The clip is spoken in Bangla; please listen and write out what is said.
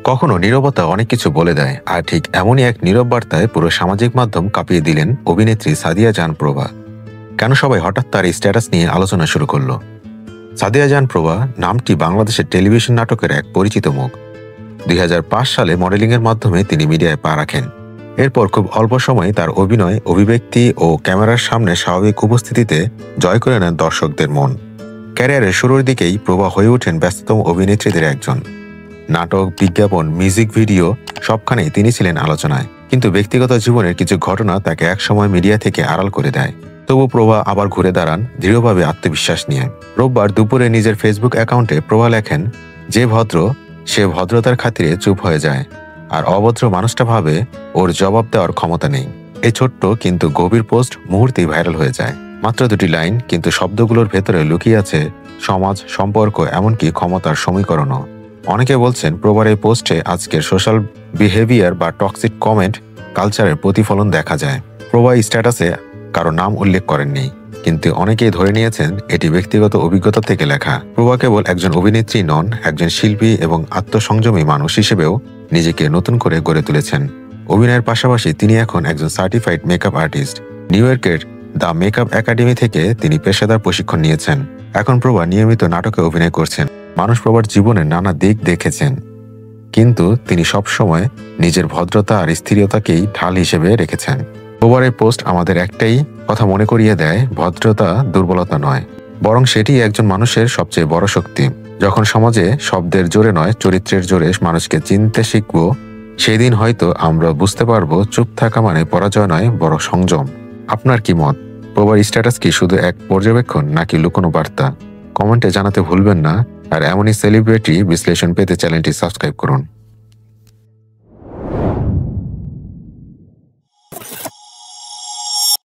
কখনো নীরবতা অনেক কিছু বলে দেয়, আর ঠিক এমনই এক নীরব বার্তায় পুরো সামাজিক মাধ্যম কাঁপিয়ে দিলেন অভিনেত্রী সাদিয়া জাহান প্রভা। কেন সবাই হঠাৎ তার স্ট্যাটাস নিয়ে আলোচনা শুরু করলো? সাদিয়া জাহান প্রভা নামটি বাংলাদেশের টেলিভিশন নাটকের এক পরিচিত মুখ। 2005 সালে মডেলিংয়ের মাধ্যমে তিনি মিডিয়ায় পা রাখেন। এরপর খুব অল্প সময়ে তার অভিনয়, অভিব্যক্তি ও ক্যামেরার সামনে স্বাভাবিক উপস্থিতিতে জয় করে নেন দর্শকদের মন। ক্যারিয়ারের শুরুর দিকেই প্রভা হয়ে ওঠেন ব্যস্ততম অভিনেত্রীদের একজন। নাটক, বিজ্ঞাপন, মিউজিক ভিডিও সবখানেই তিনি ছিলেন আলোচনায়। কিন্তু ব্যক্তিগত জীবনের কিছু ঘটনা তাকে একসময় মিডিয়া থেকে আড়াল করে দেয়। তবু প্রভা আবার ঘুরে দাঁড়ান দৃঢ়ভাবে আত্মবিশ্বাস নিয়ে। রোববার দুপুরে নিজের ফেসবুক অ্যাকাউন্টে প্রভা লেখেন, যে ভদ্র সে ভদ্রতার খাতিরে চুপ হয়ে যায়, আর অভদ্র মানুষটা ভাবে ওর জবাব দেওয়ার ক্ষমতা নেই। এই ছোট্ট কিন্তু গভীর পোস্ট মুহূর্তেই ভাইরাল হয়ে যায়। মাত্র দুটি লাইন, কিন্তু শব্দগুলোর ভেতরে লুকিয়ে আছে সমাজ, সম্পর্ক, এমনকি ক্ষমতার সমীকরণও। অনেকে বলছেন প্রভার এই পোস্টে আজকের সোশ্যাল বিহেভিয়ার বা টক্সিক কমেন্ট কালচারের প্রতিফলন দেখা যায়। প্রভা স্ট্যাটাসে কারো নাম উল্লেখ করেননি, কিন্তু অনেকেই ধরে নিয়েছেন এটি ব্যক্তিগত অভিজ্ঞতা থেকে লেখা। প্রভা কেবল একজন অভিনেত্রী নন, একজন শিল্পী এবং আত্মসংযমী মানুষ হিসেবেও নিজেকে নতুন করে গড়ে তুলেছেন। অভিনয়ের পাশাপাশি তিনি এখন একজন সার্টিফাইড মেকআপ আর্টিস্ট। নিউ ইয়র্কের দ্য মেকআপ একাডেমি থেকে তিনি পেশাদার প্রশিক্ষণ নিয়েছেন। এখন প্রভা নিয়মিত নাটকে অভিনয় করছেন। মানুষ প্রভার জীবনের নানা দিক দেখেছেন, কিন্তু তিনি সবসময় নিজের ভদ্রতা আর স্থিরতাকেই ঢাল হিসেবে রেখেছেন। প্রভার এই পোস্ট আমাদের একটাই কথা মনে করিয়ে দেয়, ভদ্রতা দুর্বলতা নয়, বরং সেটি একজন মানুষের সবচেয়ে বড় শক্তি। যখন সমাজে শব্দের জোরে নয়, চরিত্রের জোরে মানুষকে চিনতে শিখব, সেই দিন হয়তো আমরা বুঝতে পারবো চুপ থাকা মানে পরাজয় নয়, বড় সংযম। আপনার কি মত? প্রভার স্ট্যাটাস কি শুধু এক পর্যবেক্ষণ নাকি লুকোনো বার্তা? কমেন্টে জানাতে ভুলবেন না। আর এমনই সেলিব্রিটি বিশ্লেষণ পেতে চ্যানেলটি সাবস্ক্রাইব করুন।